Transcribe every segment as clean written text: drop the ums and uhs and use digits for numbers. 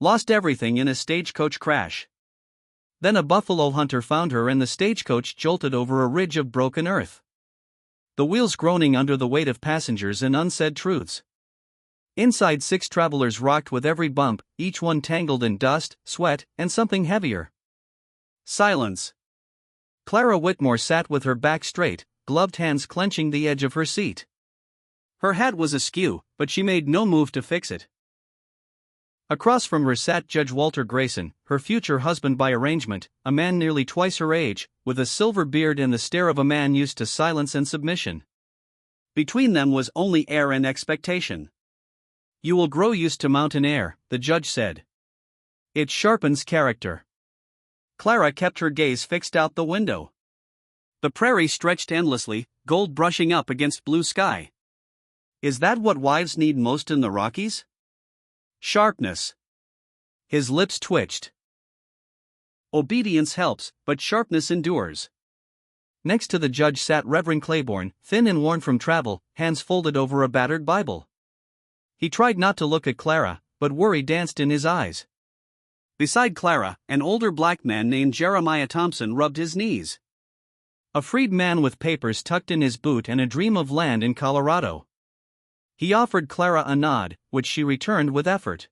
lost everything in a stagecoach crash. Then a buffalo hunter found her and the stagecoach jolted over a ridge of broken earth. The wheels groaning under the weight of passengers and unsaid truths. Inside 6 travelers rocked with every bump, each one tangled in dust, sweat, and something heavier. Silence. Clara Whitmore sat with her back straight, gloved hands clenching the edge of her seat. Her hat was askew, but she made no move to fix it. Across from her sat Judge Walter Grayson, her future husband by arrangement, a man nearly twice her age, with a silver beard and the stare of a man used to silence and submission. Between them was only air and expectation. "You will grow used to mountain air," the judge said. "It sharpens character." Clara kept her gaze fixed out the window. The prairie stretched endlessly, gold brushing up against blue sky. Is that what wives need most in the Rockies? Sharpness. His lips twitched. Obedience helps, but sharpness endures. Next to the judge sat Reverend Claiborne, thin and worn from travel, hands folded over a battered Bible. He tried not to look at Clara, but worry danced in his eyes. Beside Clara, an older black man named Jeremiah Thompson rubbed his knees. A freed man with papers tucked in his boot and a dream of land in Colorado. He offered Clara a nod, which she returned with effort.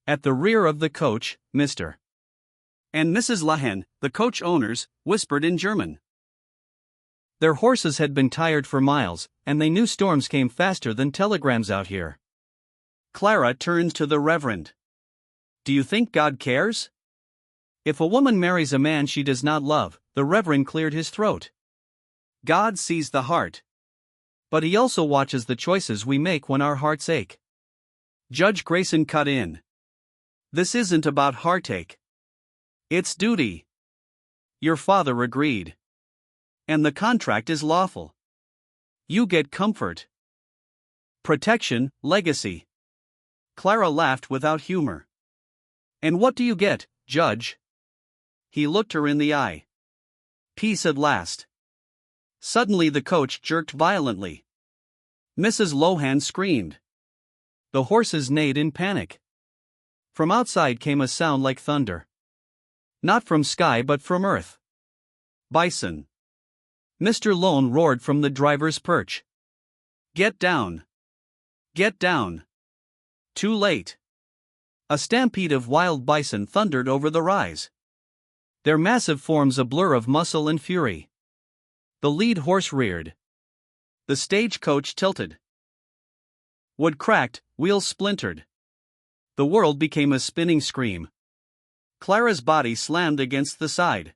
At the rear of the coach, Mr. and Mrs. Lahen, the coach owners, whispered in German. Their horses had been tired for miles, and they knew storms came faster than telegrams out here. Clara turned to the Reverend. "Do you think God cares?" If a woman marries a man she does not love, the Reverend cleared his throat. God sees the heart. But he also watches the choices we make when our hearts ache. Judge Grayson cut in. "This isn't about heartache. It's duty." Your father agreed. And the contract is lawful. You get comfort, protection, legacy. Clara laughed without humor. "And what do you get, Judge?" He looked her in the eye. "Peace at last." Suddenly the coach jerked violently. Mrs. Lohan screamed. The horses neighed in panic. From outside came a sound like thunder. Not from sky but from earth. Bison. Mr. Lone roared from the driver's perch. "Get down! Get down!" Too late. A stampede of wild bison thundered over the rise. Their massive forms a blur of muscle and fury. The lead horse reared. The stagecoach tilted. Wood cracked, wheels splintered. The world became a spinning scream. Clara's body slammed against the side.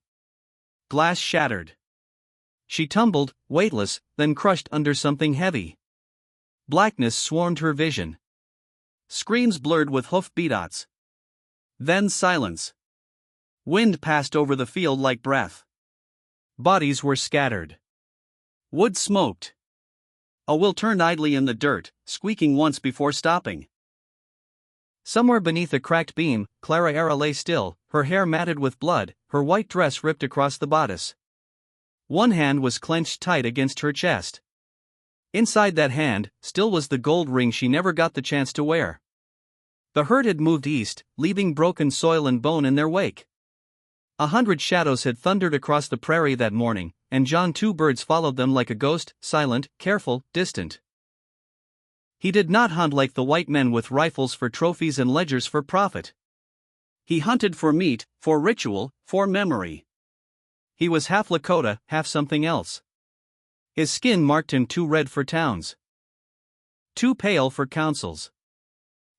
Glass shattered. She tumbled, weightless, then crushed under something heavy. Blackness swarmed her vision. Screams blurred with hoof beats. Then silence. Wind passed over the field like breath. Bodies were scattered. Wood smoked. A wheel turned idly in the dirt, squeaking once before stopping. Somewhere beneath a cracked beam, Clara Era lay still, her hair matted with blood, her white dress ripped across the bodice. One hand was clenched tight against her chest. Inside that hand, still was the gold ring she never got the chance to wear. The herd had moved east, leaving broken soil and bone in their wake. 100 shadows had thundered across the prairie that morning, and John Two Birds followed them like a ghost, silent, careful, distant. He did not hunt like the white men with rifles for trophies and ledgers for profit. He hunted for meat, for ritual, for memory. He was half Lakota, half something else. His skin marked him too red for towns, too pale for councils.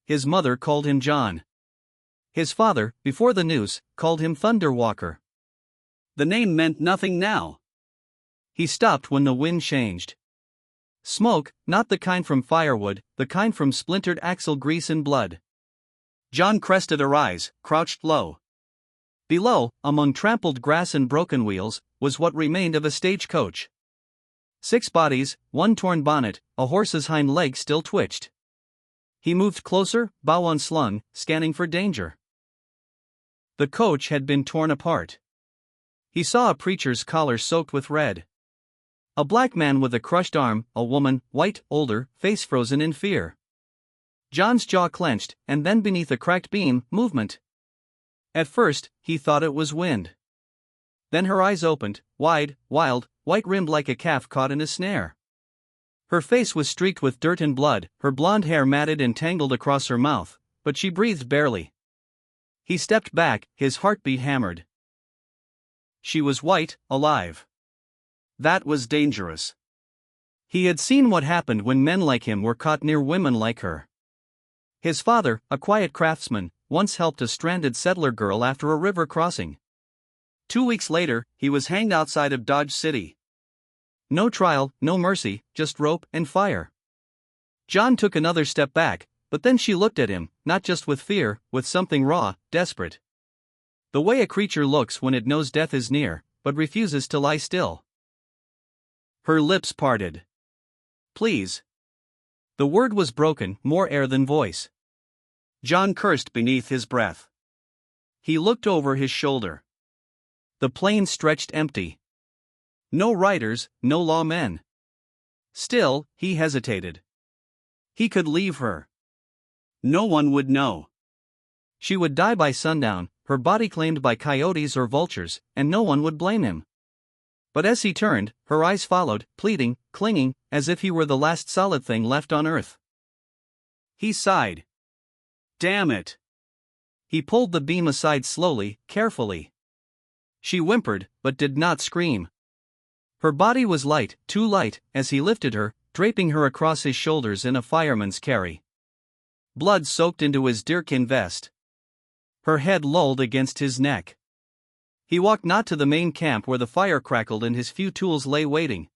His mother called him John. His father, before the news, called him Thunderwalker. The name meant nothing now. He stopped when the wind changed. Smoke, not the kind from firewood, the kind from splintered axle grease and blood. John crested her eyes, crouched low. Below, among trampled grass and broken wheels, was what remained of a stagecoach. 6 bodies, 1 torn bonnet, a horse's hind leg still twitched. He moved closer, bow unslung, scanning for danger. The coach had been torn apart. He saw a preacher's collar soaked with red. A black man with a crushed arm, a woman, white, older, face frozen in fear. John's jaw clenched, and then beneath a cracked beam, movement. At first, he thought it was wind. Then her eyes opened, wide, wild, white-rimmed like a calf caught in a snare. Her face was streaked with dirt and blood, her blonde hair matted and tangled across her mouth, but she breathed barely. He stepped back, his heartbeat hammered. She was white, alive. That was dangerous. He had seen what happened when men like him were caught near women like her. His father, a quiet craftsman, once helped a stranded settler girl after a river crossing. 2 weeks later, he was hanged outside of Dodge City. No trial, no mercy, just rope and fire. John took another step back, but then she looked at him, not just with fear, with something raw, desperate. The way a creature looks when it knows death is near, but refuses to lie still. Her lips parted. Please. The word was broken, more air than voice. John cursed beneath his breath. He looked over his shoulder. The plain stretched empty. No riders, no lawmen. Still, he hesitated. He could leave her. No one would know. She would die by sundown, her body claimed by coyotes or vultures, and no one would blame him. But as he turned, her eyes followed, pleading, clinging, as if he were the last solid thing left on earth. He sighed. Damn it. He pulled the beam aside slowly, carefully. She whimpered, but did not scream. Her body was light, too light, as he lifted her, draping her across his shoulders in a fireman's carry. Blood soaked into his deerskin vest. Her head lolled against his neck. He walked not to the main camp where the fire crackled and his few tools lay waiting.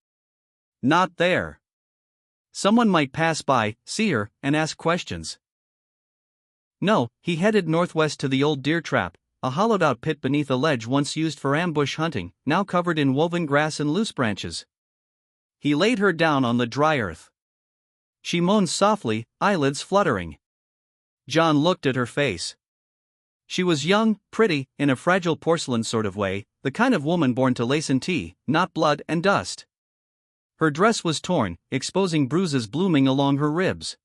Not there. Someone might pass by, see her, and ask questions. No, he headed northwest to the old deer trap, a hollowed-out pit beneath a ledge once used for ambush hunting, now covered in woven grass and loose branches. He laid her down on the dry earth. She moaned softly, eyelids fluttering. John looked at her face. She was young, pretty, in a fragile porcelain sort of way, the kind of woman born to lace and tea, not blood and dust. Her dress was torn, exposing bruises blooming along her ribs.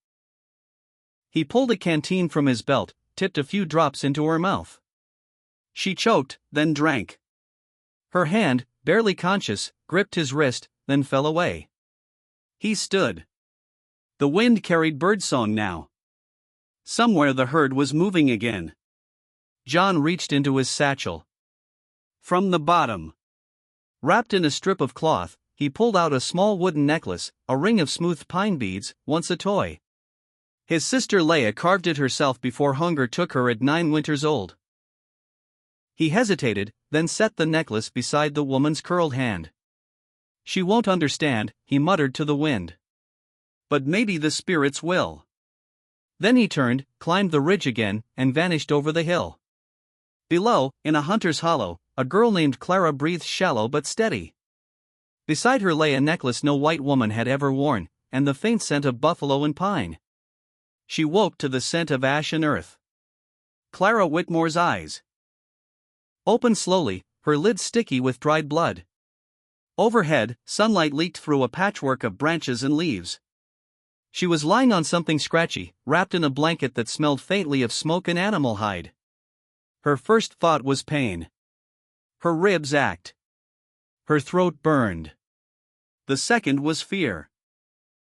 He pulled a canteen from his belt, tipped a few drops into her mouth. She choked, then drank. Her hand, barely conscious, gripped his wrist, then fell away. He stood. The wind carried birdsong now. Somewhere the herd was moving again. John reached into his satchel. From the bottom, wrapped in a strip of cloth, he pulled out a small wooden necklace, a ring of smooth pine beads, once a toy. His sister Leia carved it herself before hunger took her at 9 winters old. He hesitated, then set the necklace beside the woman's curled hand. She won't understand, he muttered to the wind. But maybe the spirits will. Then he turned, climbed the ridge again, and vanished over the hill. Below, in a hunter's hollow, a girl named Clara breathed shallow but steady. Beside her lay a necklace no white woman had ever worn, and the faint scent of buffalo and pine. She woke to the scent of ash and earth. Clara Whitmore's eyes opened slowly, her lids sticky with dried blood. Overhead, sunlight leaked through a patchwork of branches and leaves. She was lying on something scratchy, wrapped in a blanket that smelled faintly of smoke and animal hide. Her first thought was pain. Her ribs ached. Her throat burned. The second was fear.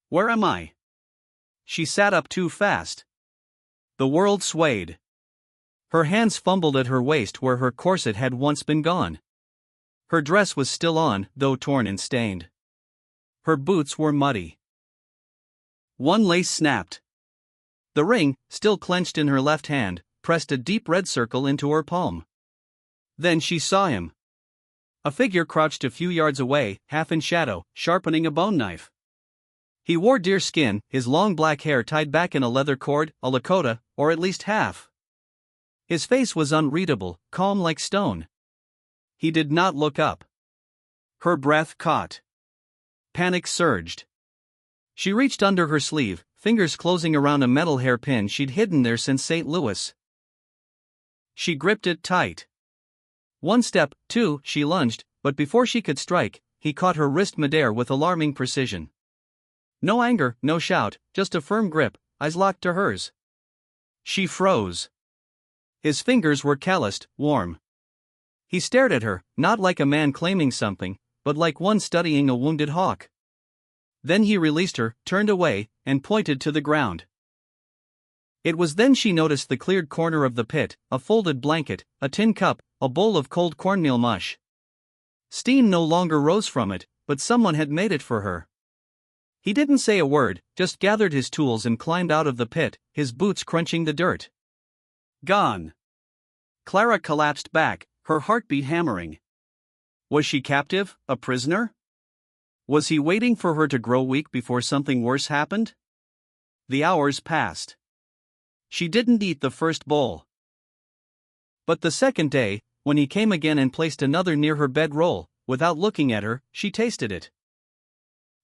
Where am I? She sat up too fast. The world swayed. Her hands fumbled at her waist where her corset had once been gone. Her dress was still on, though torn and stained. Her boots were muddy. One lace snapped. The ring, still clenched in her left hand, pressed a deep red circle into her palm. Then she saw him. A figure crouched a few yards away, half in shadow, sharpening a bone knife. He wore deer skin, his long black hair tied back in a leather cord, a Lakota, or at least half. His face was unreadable, calm like stone. He did not look up. Her breath caught. Panic surged. She reached under her sleeve, fingers closing around a metal hairpin she'd hidden there since St. Louis. She gripped it tight. One step, two, she lunged, but before she could strike, he caught her wrist midair with alarming precision. No anger, no shout, just a firm grip, eyes locked to hers. She froze. His fingers were calloused, warm. He stared at her, not like a man claiming something, but like one studying a wounded hawk. Then he released her, turned away, and pointed to the ground. It was then she noticed the cleared corner of the pit, a folded blanket, a tin cup, a bowl of cold cornmeal mush. Steam no longer rose from it, but someone had made it for her. He didn't say a word, just gathered his tools and climbed out of the pit, his boots crunching the dirt. Gone. Clara collapsed back, her heartbeat hammering. Was she captive, a prisoner? Was he waiting for her to grow weak before something worse happened? The hours passed. She didn't eat the first bowl. But the second day, when he came again and placed another near her bedroll, without looking at her, she tasted it.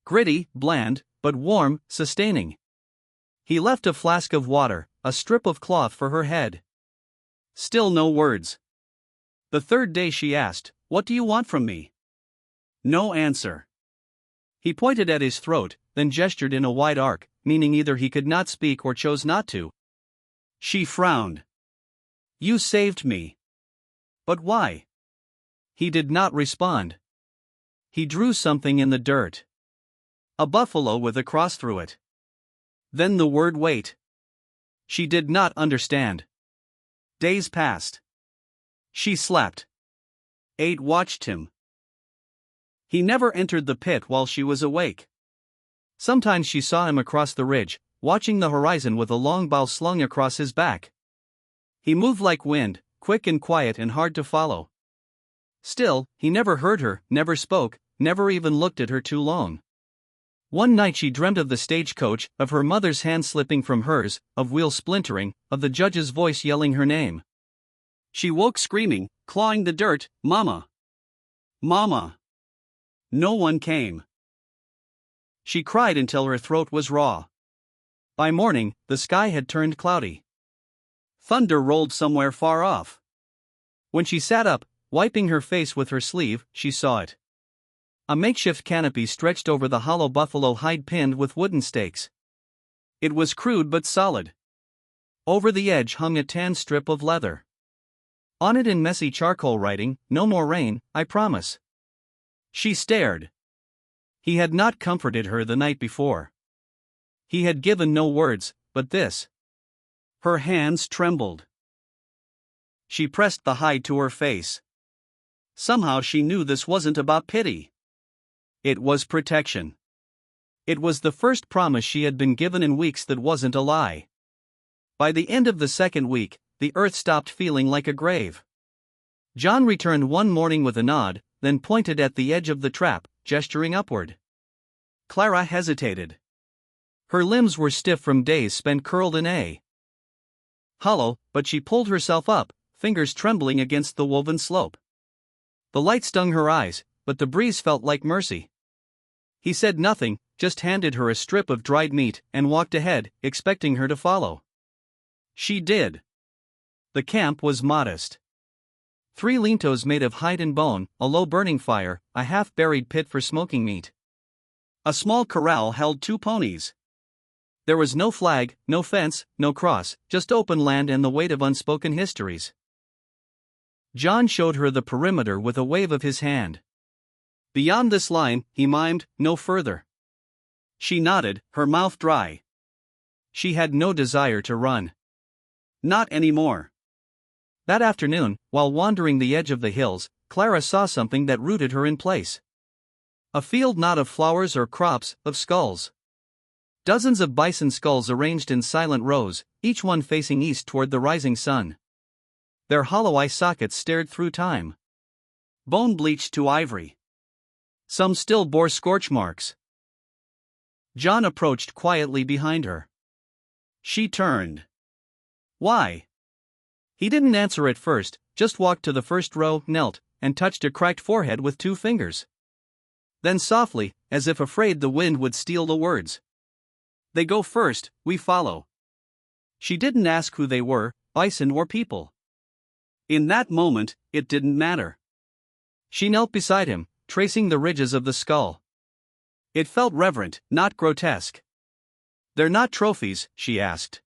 Gritty, bland, but warm, sustaining. He left a flask of water, a strip of cloth for her head. Still no words. The third day she asked, "What do you want from me?" No answer. He pointed at his throat, then gestured in a wide arc, meaning either he could not speak or chose not to. She frowned. "You saved me." "But why?" He did not respond. He drew something in the dirt. A buffalo with a cross through it. Then the word wait. She did not understand. Days passed. She slept. Aid watched him. He never entered the pit while she was awake. Sometimes she saw him across the ridge, watching the horizon with a long bow slung across his back. He moved like wind, quick and quiet and hard to follow. Still, he never heard her, never spoke, never even looked at her too long. One night she dreamt of the stagecoach, of her mother's hand slipping from hers, of wheels splintering, of the judge's voice yelling her name. She woke screaming, clawing the dirt, "Mama! Mama!" No one came. She cried until her throat was raw. By morning, the sky had turned cloudy. Thunder rolled somewhere far off. When she sat up, wiping her face with her sleeve, she saw it. A makeshift canopy stretched over the hollow buffalo hide pinned with wooden stakes. It was crude but solid. Over the edge hung a tan strip of leather. On it in messy charcoal writing, "No more rain, I promise." She stared. He had not comforted her the night before. He had given no words, but this. Her hands trembled. She pressed the hide to her face. Somehow she knew this wasn't about pity. It was protection. It was the first promise she had been given in weeks that wasn't a lie. By the end of the second week, the earth stopped feeling like a grave. John returned one morning with a nod, then pointed at the edge of the trap, gesturing upward. Clara hesitated. Her limbs were stiff from days spent curled in a hollow, but she pulled herself up, fingers trembling against the woven slope. The light stung her eyes, but the breeze felt like mercy. He said nothing, just handed her a strip of dried meat and walked ahead, expecting her to follow. She did. The camp was modest. 3 lintos made of hide and bone, a low burning fire, a half-buried pit for smoking meat. A small corral held 2 ponies. There was no flag, no fence, no cross, just open land and the weight of unspoken histories. John showed her the perimeter with a wave of his hand. "Beyond this line," he mimed, "no further." She nodded, her mouth dry. She had no desire to run. Not anymore. That afternoon, while wandering the edge of the hills, Clara saw something that rooted her in place. A field not of flowers or crops, of skulls. Dozens of bison skulls arranged in silent rows, each one facing east toward the rising sun. Their hollow eye sockets stared through time. Bone bleached to ivory. Some still bore scorch marks. John approached quietly behind her. She turned. "Why?" He didn't answer at first, just walked to the first row, knelt, and touched a cracked forehead with 2 fingers. Then softly, as if afraid the wind would steal the words. "They go first, we follow." She didn't ask who they were, bison or people. In that moment, it didn't matter. She knelt beside him, tracing the ridges of the skull. It felt reverent, not grotesque. They're not trophies, she asked.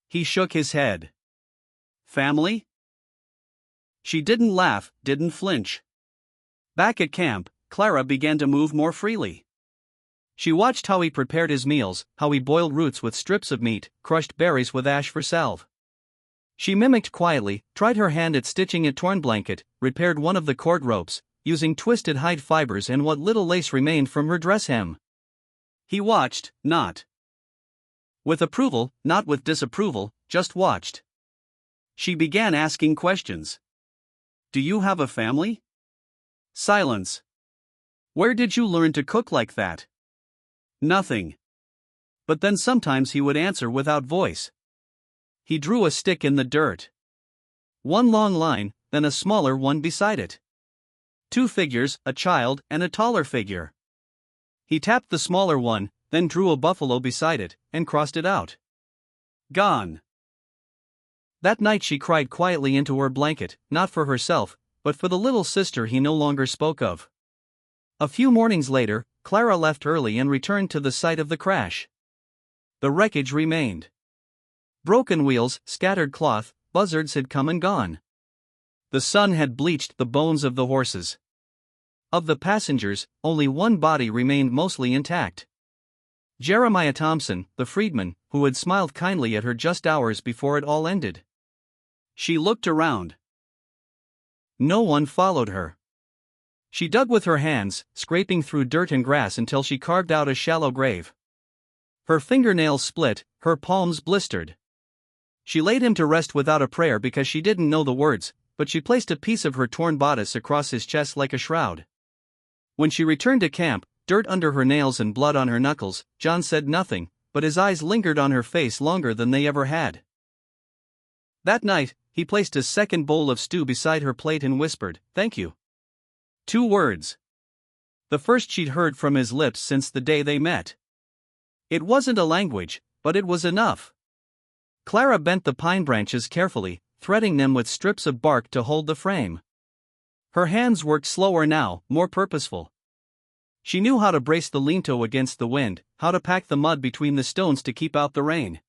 He shook his head. Family? She didn't laugh, didn't flinch. Back at camp, Clara began to move more freely. She watched how he prepared his meals, how he boiled roots with strips of meat, crushed berries with ash for salve. She mimicked quietly, tried her hand at stitching a torn blanket, repaired one of the cord ropes, using twisted hide fibers and what little lace remained from her dress hem. He watched, not with approval, not with disapproval, just watched. She began asking questions. Do you have a family? Silence. Where did you learn to cook like that? Nothing. But then sometimes he would answer without voice. He drew a stick in the dirt. One long line, then a smaller one beside it. Two figures, a child and a taller figure. He tapped the smaller one, then drew a buffalo beside it, and crossed it out. Gone. That night she cried quietly into her blanket, not for herself, but for the little sister he no longer spoke of. A few mornings later, Clara left early and returned to the site of the crash. The wreckage remained. Broken wheels, scattered cloth, buzzards had come and gone. The sun had bleached the bones of the horses. Of the passengers, only one body remained mostly intact. Jeremiah Thompson, the freedman, who had smiled kindly at her just hours before it all ended. She looked around. No one followed her. She dug with her hands, scraping through dirt and grass until she carved out a shallow grave. Her fingernails split, her palms blistered. She laid him to rest without a prayer because she didn't know the words, but she placed a piece of her torn bodice across his chest like a shroud. When she returned to camp, dirt under her nails and blood on her knuckles, John said nothing, but his eyes lingered on her face longer than they ever had. That night, he placed a second bowl of stew beside her plate and whispered, "Thank you." 2 words. The first she'd heard from his lips since the day they met. It wasn't a language, but it was enough. Clara bent the pine branches carefully, threading them with strips of bark to hold the frame. Her hands worked slower now, more purposeful. She knew how to brace the lintel against the wind, how to pack the mud between the stones to keep out the rain.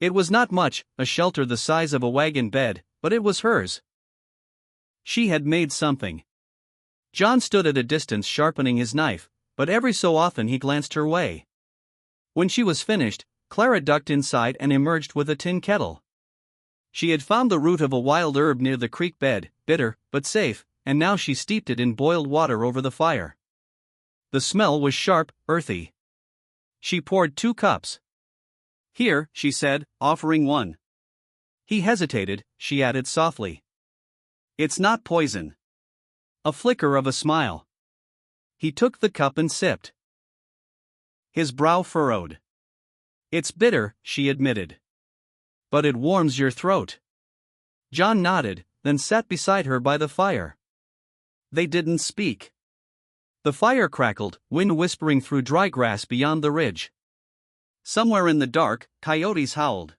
It was not much, a shelter the size of a wagon bed, but it was hers. She had made something. John stood at a distance sharpening his knife, but every so often he glanced her way. When she was finished, Clara ducked inside and emerged with a tin kettle. She had found the root of a wild herb near the creek bed, bitter, but safe, and now she steeped it in boiled water over the fire. The smell was sharp, earthy. She poured 2 cups. "Here," she said, offering one. He hesitated, she added softly. "It's not poison." A flicker of a smile. He took the cup and sipped. His brow furrowed. "It's bitter," she admitted. "But it warms your throat." John nodded, then sat beside her by the fire. They didn't speak. The fire crackled, wind whispering through dry grass beyond the ridge. Somewhere in the dark, coyotes howled.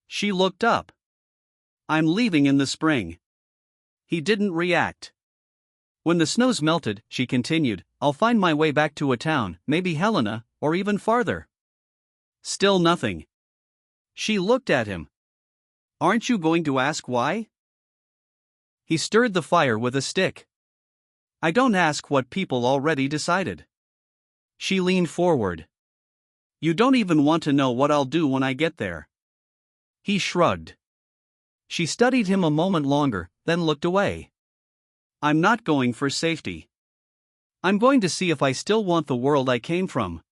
She looked up. "I'm leaving in the spring." He didn't react. "When the snows melted," she continued, "I'll find my way back to a town, maybe Helena, or even farther." Still nothing. She looked at him. "Aren't you going to ask why?" He stirred the fire with a stick. "I don't ask what people already decided." She leaned forward. "You don't even want to know what I'll do when I get there." He shrugged. She studied him a moment longer, then looked away. "I'm not going for safety. I'm going to see if I still want the world I came from."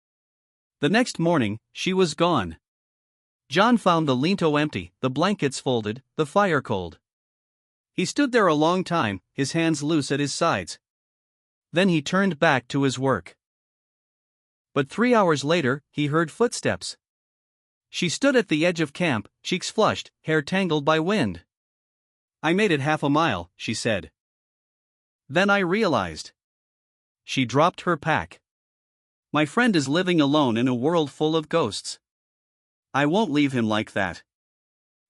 The next morning, she was gone. John found the lintel empty, the blankets folded, the fire cold. He stood there a long time, his hands loose at his sides. Then he turned back to his work. But 3 hours later, he heard footsteps. She stood at the edge of camp, cheeks flushed, hair tangled by wind. "I made it half a mile," she said. "Then I realized." She dropped her pack. "My friend is living alone in a world full of ghosts. I won't leave him like that."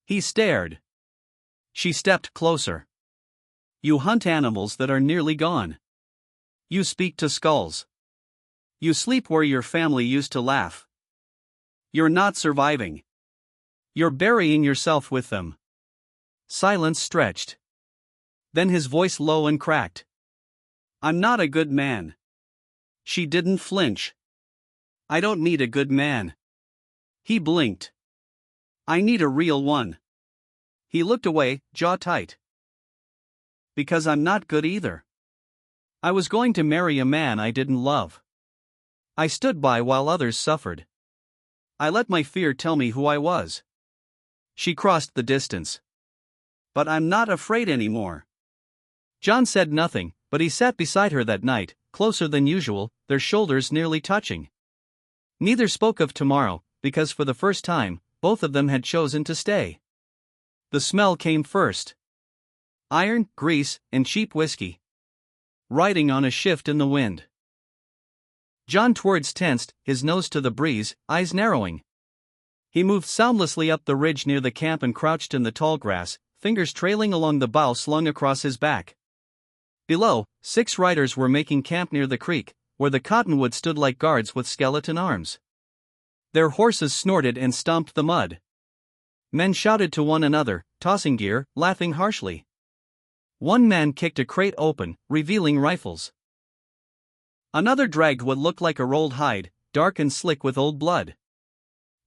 He stared. She stepped closer. "You hunt animals that are nearly gone. You speak to skulls. You sleep where your family used to laugh. You're not surviving. You're burying yourself with them. Silence stretched. Then his voice low and cracked. I'm not a good man. She didn't flinch. I don't need a good man. He blinked. I need a real one. He looked away, jaw tight. Because I'm not good either. I was going to marry a man I didn't love. I stood by while others suffered. I let my fear tell me who I was. She crossed the distance. But I'm not afraid anymore. John said nothing, but he sat beside her that night, closer than usual, their shoulders nearly touching. Neither spoke of tomorrow, because for the first time, both of them had chosen to stay. The smell came first. Iron, grease, and cheap whiskey. Riding on a shift in the wind. John Twards tensed, his nose to the breeze, eyes narrowing. He moved soundlessly up the ridge near the camp and crouched in the tall grass, fingers trailing along the bough slung across his back. Below, 6 riders were making camp near the creek, where the cottonwood stood like guards with skeleton arms. Their horses snorted and stomped the mud. Men shouted to one another, tossing gear, laughing harshly. One man kicked a crate open, revealing rifles. Another dragged what looked like a rolled hide, dark and slick with old blood.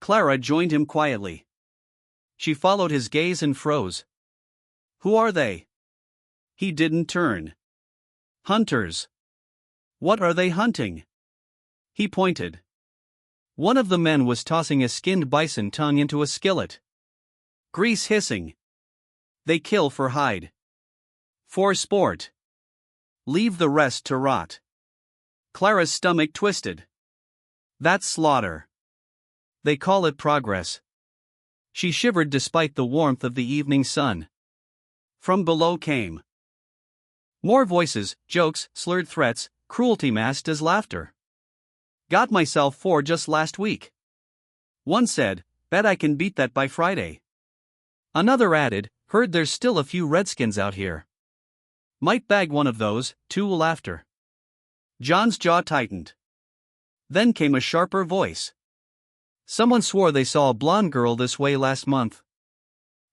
Clara joined him quietly. She followed his gaze and froze. Who are they? He didn't turn. Hunters. What are they hunting? He pointed. One of the men was tossing a skinned bison tongue into a skillet. Grease hissing. They kill for hide. For sport. Leave the rest to rot. Clara's stomach twisted. That's slaughter. They call it progress. She shivered despite the warmth of the evening sun. From below came more voices, jokes, slurred threats, cruelty masked as laughter. Got myself 4 just last week. One said, bet I can beat that by Friday. Another added, heard there's still a few redskins out here. Might bag one of those, 2 laughter. John's jaw tightened. Then came a sharper voice. Someone swore they saw a blonde girl this way last month.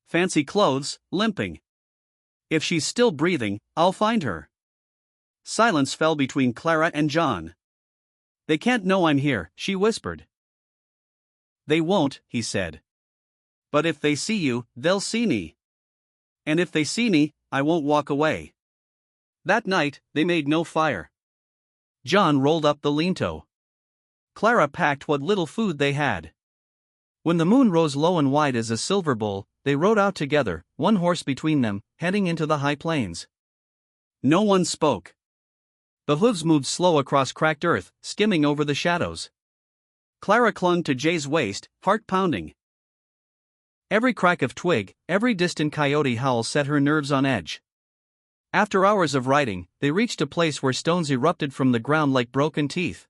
Fancy clothes, limping. If she's still breathing, I'll find her. Silence fell between Clara and John. They can't know I'm here, she whispered. They won't, he said. But if they see you, they'll see me. And if they see me, I won't walk away. That night, they made no fire. John rolled up the lean-to. Clara packed what little food they had. When the moon rose low and wide as a silver bowl, they rode out together, one horse between them, heading into the high plains. No one spoke. The hooves moved slow across cracked earth, skimming over the shadows. Clara clung to Jay's waist, heart pounding. Every crack of twig, every distant coyote howl set her nerves on edge. After hours of riding, they reached a place where stones erupted from the ground like broken teeth.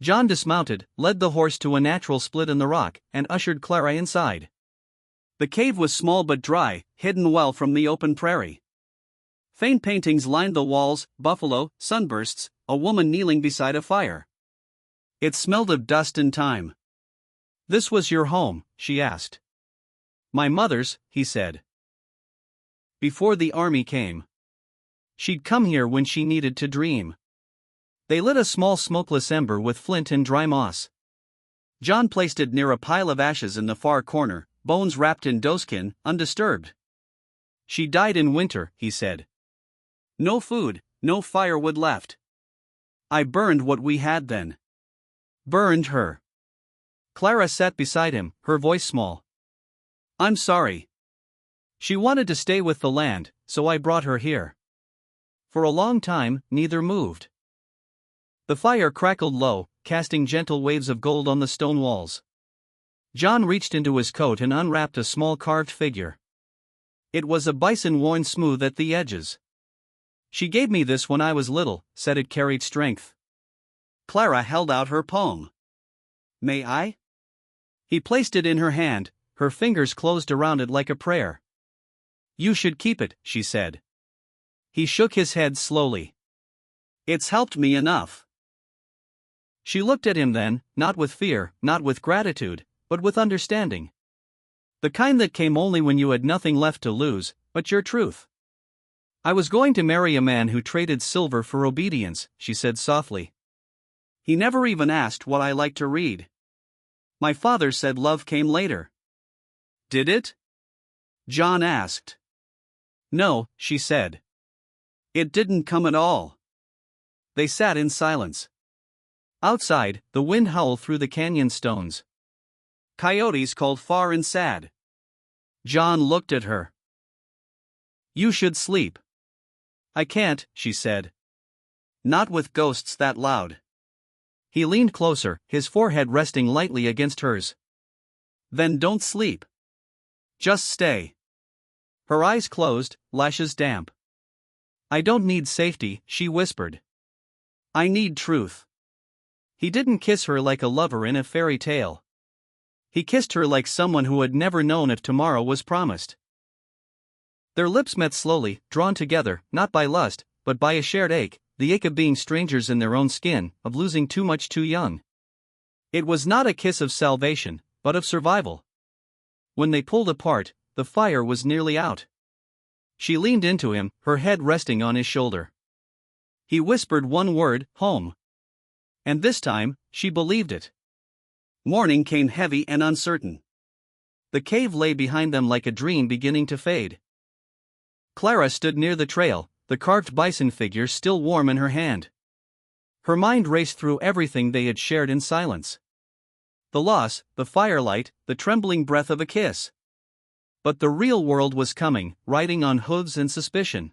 John dismounted, led the horse to a natural split in the rock, and ushered Clara inside. The cave was small but dry, hidden well from the open prairie. Faint paintings lined the walls, buffalo, sunbursts, a woman kneeling beside a fire. It smelled of dust and time. This was your home, she asked. My mother's, he said. Before the army came. She'd come here when she needed to dream. They lit a small smokeless ember with flint and dry moss. John placed it near a pile of ashes in the far corner, bones wrapped in doeskin, undisturbed. She died in winter, he said. No food, no firewood left. I burned what we had then. Burned her. Clara sat beside him, her voice small. I'm sorry. She wanted to stay with the land, so I brought her here. For a long time, neither moved. The fire crackled low, casting gentle waves of gold on the stone walls. John reached into his coat and unwrapped a small carved figure. It was a bison worn smooth at the edges. She gave me this when I was little, said it carried strength. Clara held out her palm. May I? He placed it in her hand, her fingers closed around it like a prayer. You should keep it, she said. He shook his head slowly. It's helped me enough. She looked at him then, not with fear, not with gratitude, but with understanding. The kind that came only when you had nothing left to lose, but your truth. I was going to marry a man who traded silver for obedience, she said softly. He never even asked what I liked to read. My father said love came later. Did it? John asked. No, she said. It didn't come at all. They sat in silence. Outside, the wind howled through the canyon stones. Coyotes called far and sad. John looked at her. You should sleep. I can't, she said. Not with ghosts that loud. He leaned closer, his forehead resting lightly against hers. Then don't sleep. Just stay. Her eyes closed, lashes damp. I don't need safety, she whispered. I need truth. He didn't kiss her like a lover in a fairy tale. He kissed her like someone who had never known if tomorrow was promised. Their lips met slowly, drawn together, not by lust, but by a shared ache, the ache of being strangers in their own skin, of losing too much too young. It was not a kiss of salvation, but of survival. When they pulled apart, the fire was nearly out. She leaned into him, her head resting on his shoulder. He whispered one word, home. And this time, she believed it. Morning came heavy and uncertain. The cave lay behind them like a dream beginning to fade. Clara stood near the trail, the carved bison figure still warm in her hand. Her mind raced through everything they had shared in silence. The loss, the firelight, the trembling breath of a kiss. But the real world was coming, riding on hooves and suspicion.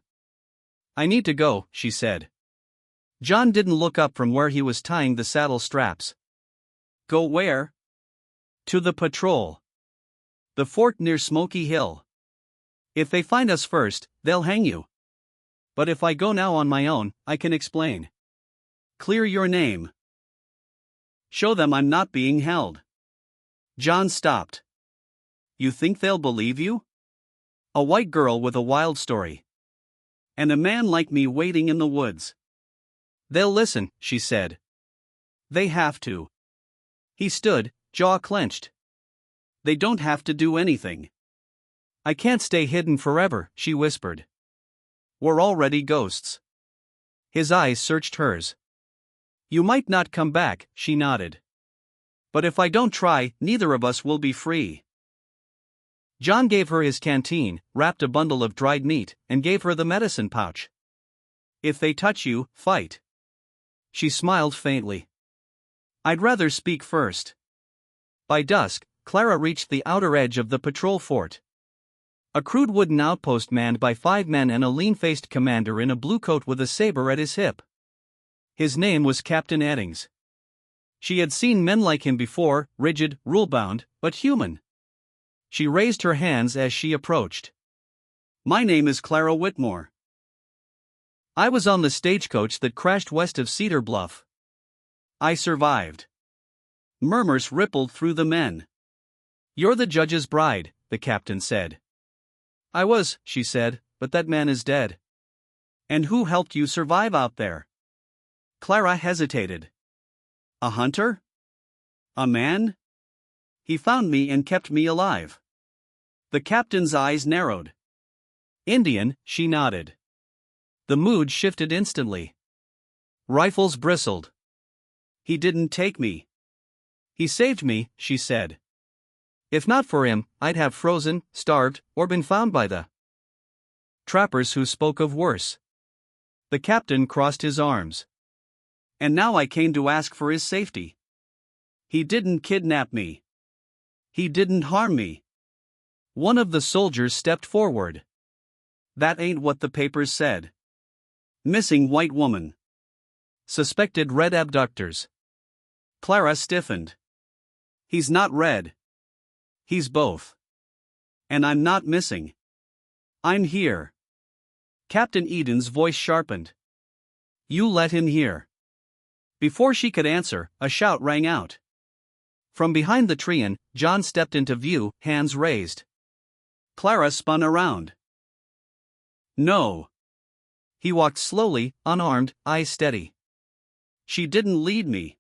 I need to go, she said. John didn't look up from where he was tying the saddle straps. Go where? To the patrol. The fort near Smoky Hill. If they find us first, they'll hang you. But if I go now on my own, I can explain. Clear your name. Show them I'm not being held. John stopped. You think they'll believe you? A white girl with a wild story. And a man like me waiting in the woods. They'll listen, she said. They have to. He stood, jaw clenched. They don't have to do anything. I can't stay hidden forever, she whispered. We're already ghosts. His eyes searched hers. You might not come back, she nodded. But if I don't try, neither of us will be free. John gave her his canteen, wrapped a bundle of dried meat, and gave her the medicine pouch. If they touch you, fight. She smiled faintly. I'd rather speak first. By dusk, Clara reached the outer edge of the patrol fort. A crude wooden outpost manned by 5 men and a lean-faced commander in a blue coat with a saber at his hip. His name was Captain Eddings. She had seen men like him before, rigid, rule-bound, but human. She raised her hands as she approached. My name is Clara Whitmore. I was on the stagecoach that crashed west of Cedar Bluff. I survived. Murmurs rippled through the men. You're the judge's bride, the captain said. I was, she said, but that man is dead. And who helped you survive out there? Clara hesitated. A hunter? A man? He found me and kept me alive. The captain's eyes narrowed. Indian, she nodded. The mood shifted instantly. Rifles bristled. He didn't take me. He saved me, she said. If not for him, I'd have frozen, starved, or been found by the trappers who spoke of worse. The captain crossed his arms. And now I came to ask for his safety. He didn't kidnap me. He didn't harm me. One of the soldiers stepped forward. That ain't what the papers said. Missing white woman. Suspected red abductors. Clara stiffened. He's not red. He's both. And I'm not missing. I'm here. Captain Eden's voice sharpened. You let him here. Before she could answer, a shout rang out. From behind the treant, John stepped into view, hands raised. Clara spun around. No. He walked slowly, unarmed, eyes steady. She didn't lead me.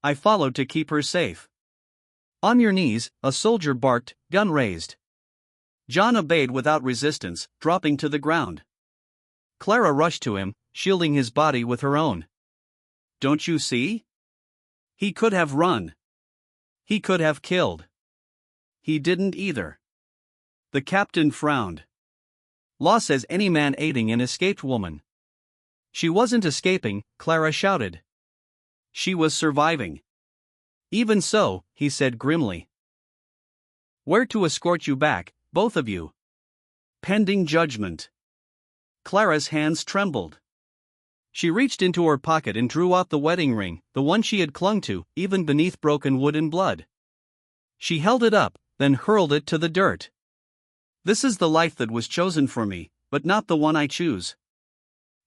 I followed to keep her safe. On your knees, a soldier barked, gun raised. John obeyed without resistance, dropping to the ground. Clara rushed to him, shielding his body with her own. Don't you see? He could have run. He could have killed. He didn't either. The captain frowned. Law says any man aiding an escaped woman. She wasn't escaping, Clara shouted. She was surviving. Even so, he said grimly. Where to escort you back, both of you? Pending judgment. Clara's hands trembled. She reached into her pocket and drew out the wedding ring, the one she had clung to, even beneath broken wood and blood. She held it up, then hurled it to the dirt. This is the life that was chosen for me, but not the one I choose.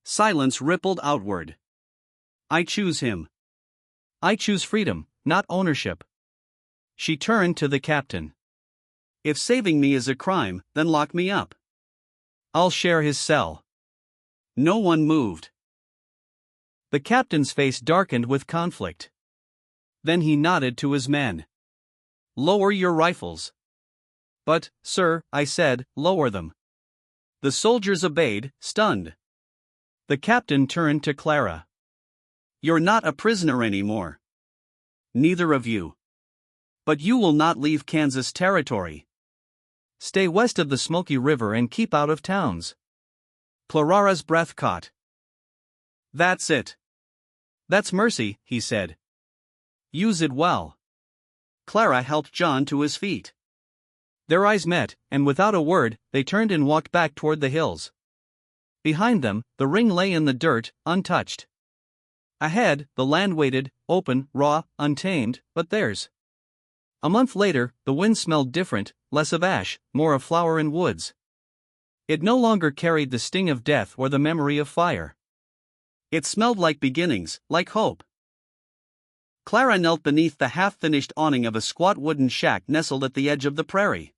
Silence rippled outward. I choose him. I choose freedom, not ownership. She turned to the captain. If saving me is a crime, then lock me up. I'll share his cell. No one moved. The captain's face darkened with conflict. Then he nodded to his men. Lower your rifles. But, sir, I said, lower them. The soldiers obeyed, stunned. The captain turned to Clara. You're not a prisoner anymore. Neither of you. But you will not leave Kansas territory. Stay west of the Smoky River and keep out of towns. Clara's breath caught. That's it. That's mercy, he said. Use it well. Clara helped John to his feet. Their eyes met, and without a word, they turned and walked back toward the hills. Behind them, the ring lay in the dirt, untouched. Ahead, the land waited, open, raw, untamed, but theirs. A month later, the wind smelled different, less of ash, more of flower and woods. It no longer carried the sting of death or the memory of fire. It smelled like beginnings, like hope. Clara knelt beneath the half-finished awning of a squat wooden shack nestled at the edge of the prairie.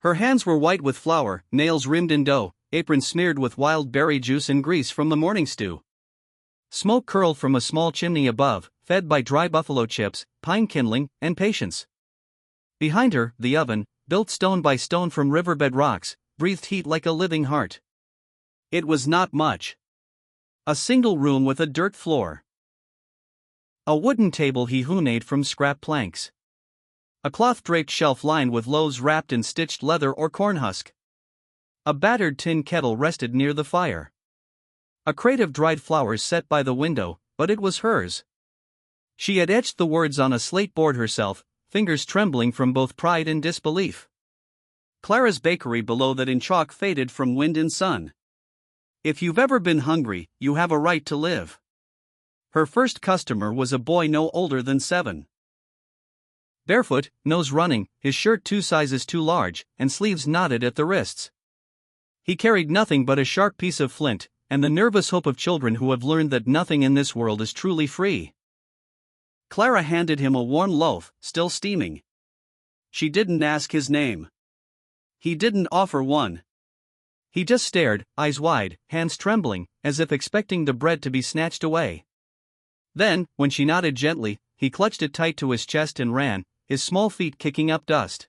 Her hands were white with flour, nails rimmed in dough, apron smeared with wild berry juice and grease from the morning stew. Smoke curled from a small chimney above, fed by dry buffalo chips, pine kindling, and patience. Behind her, the oven, built stone by stone from riverbed rocks, breathed heat like a living heart. It was not much. A single room with a dirt floor. A wooden table he made from scrap planks. A cloth-draped shelf lined with loaves wrapped in stitched leather or corn husk. A battered tin kettle rested near the fire. A crate of dried flowers set by the window, but it was hers. She had etched the words on a slate board herself, fingers trembling from both pride and disbelief. Clara's bakery below that in chalk faded from wind and sun. If you've ever been hungry, you have a right to live. Her first customer was a boy no older than 7. Barefoot, nose running, his shirt 2 sizes too large, and sleeves knotted at the wrists. He carried nothing but a sharp piece of flint, and the nervous hope of children who have learned that nothing in this world is truly free. Clara handed him a warm loaf, still steaming. She didn't ask his name. He didn't offer one. He just stared, eyes wide, hands trembling, as if expecting the bread to be snatched away. Then, when she nodded gently, he clutched it tight to his chest and ran, his small feet kicking up dust.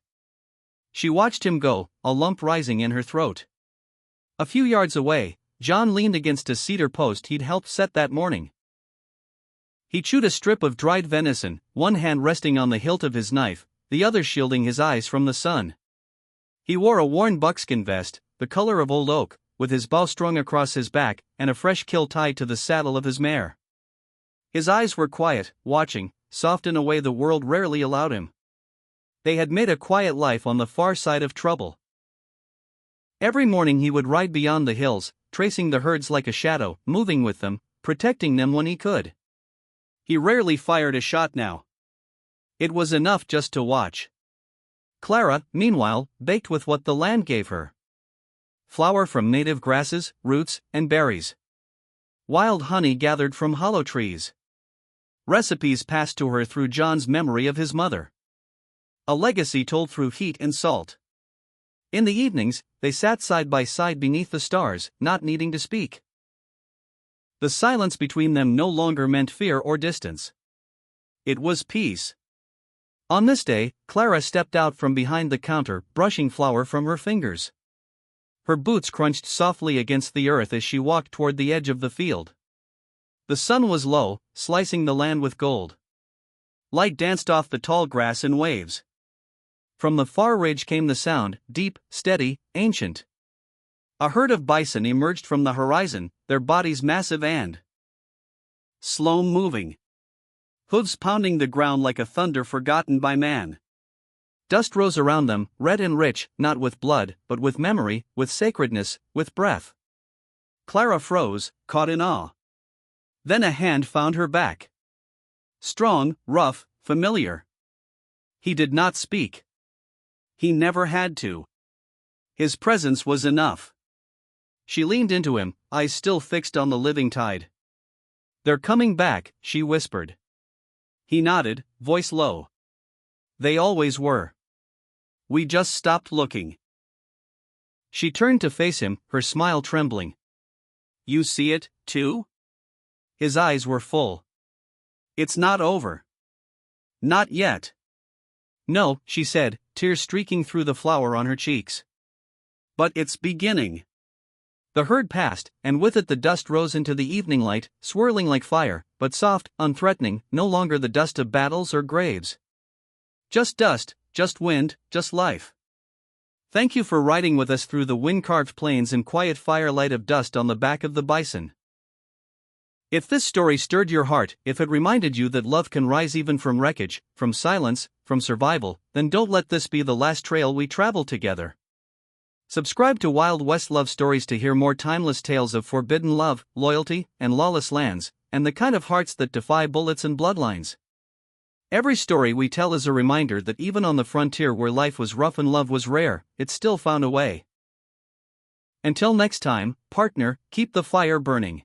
She watched him go, a lump rising in her throat. A few yards away, John leaned against a cedar post he'd helped set that morning. He chewed a strip of dried venison, one hand resting on the hilt of his knife, the other shielding his eyes from the sun. He wore a worn buckskin vest, the color of old oak, with his bow strung across his back and a fresh kill tied to the saddle of his mare. His eyes were quiet, watching, soft in a way the world rarely allowed him. They had made a quiet life on the far side of trouble. Every morning he would ride beyond the hills, tracing the herds like a shadow, moving with them, protecting them when he could. He rarely fired a shot now. It was enough just to watch. Clara, meanwhile, baked with what the land gave her. Flour from native grasses, roots, and berries. Wild honey gathered from hollow trees. Recipes passed to her through John's memory of his mother. A legacy told through heat and salt. In the evenings, they sat side by side beneath the stars, not needing to speak. The silence between them no longer meant fear or distance. It was peace. On this day, Clara stepped out from behind the counter, brushing flour from her fingers. Her boots crunched softly against the earth as she walked toward the edge of the field. The sun was low, slicing the land with gold. Light danced off the tall grass in waves. From the far ridge came the sound, deep, steady, ancient. A herd of bison emerged from the horizon, their bodies massive and slow-moving. Hooves pounding the ground like a thunder forgotten by man. Dust rose around them, red and rich, not with blood, but with memory, with sacredness, with breath. Clara froze, caught in awe. Then a hand found her back. Strong, rough, familiar. He did not speak. He never had to. His presence was enough. She leaned into him, eyes still fixed on the living tide. "They're coming back," she whispered. He nodded, voice low. "They always were. We just stopped looking." She turned to face him, her smile trembling. "You see it, too?" His eyes were full. "It's not over." "Not yet." "No," she said, tears streaking through the flour on her cheeks. "But it's beginning." The herd passed, and with it the dust rose into the evening light, swirling like fire, but soft, unthreatening, no longer the dust of battles or graves. Just dust, just wind, just life. Thank you for riding with us through the wind-carved plains and quiet firelight of dust on the back of the bison. If this story stirred your heart, if it reminded you that love can rise even from wreckage, from silence, from survival, then don't let this be the last trail we travel together. Subscribe to Wild West Love Stories to hear more timeless tales of forbidden love, loyalty, and lawless lands, and the kind of hearts that defy bullets and bloodlines. Every story we tell is a reminder that even on the frontier where life was rough and love was rare, it still found a way. Until next time, partner, keep the fire burning.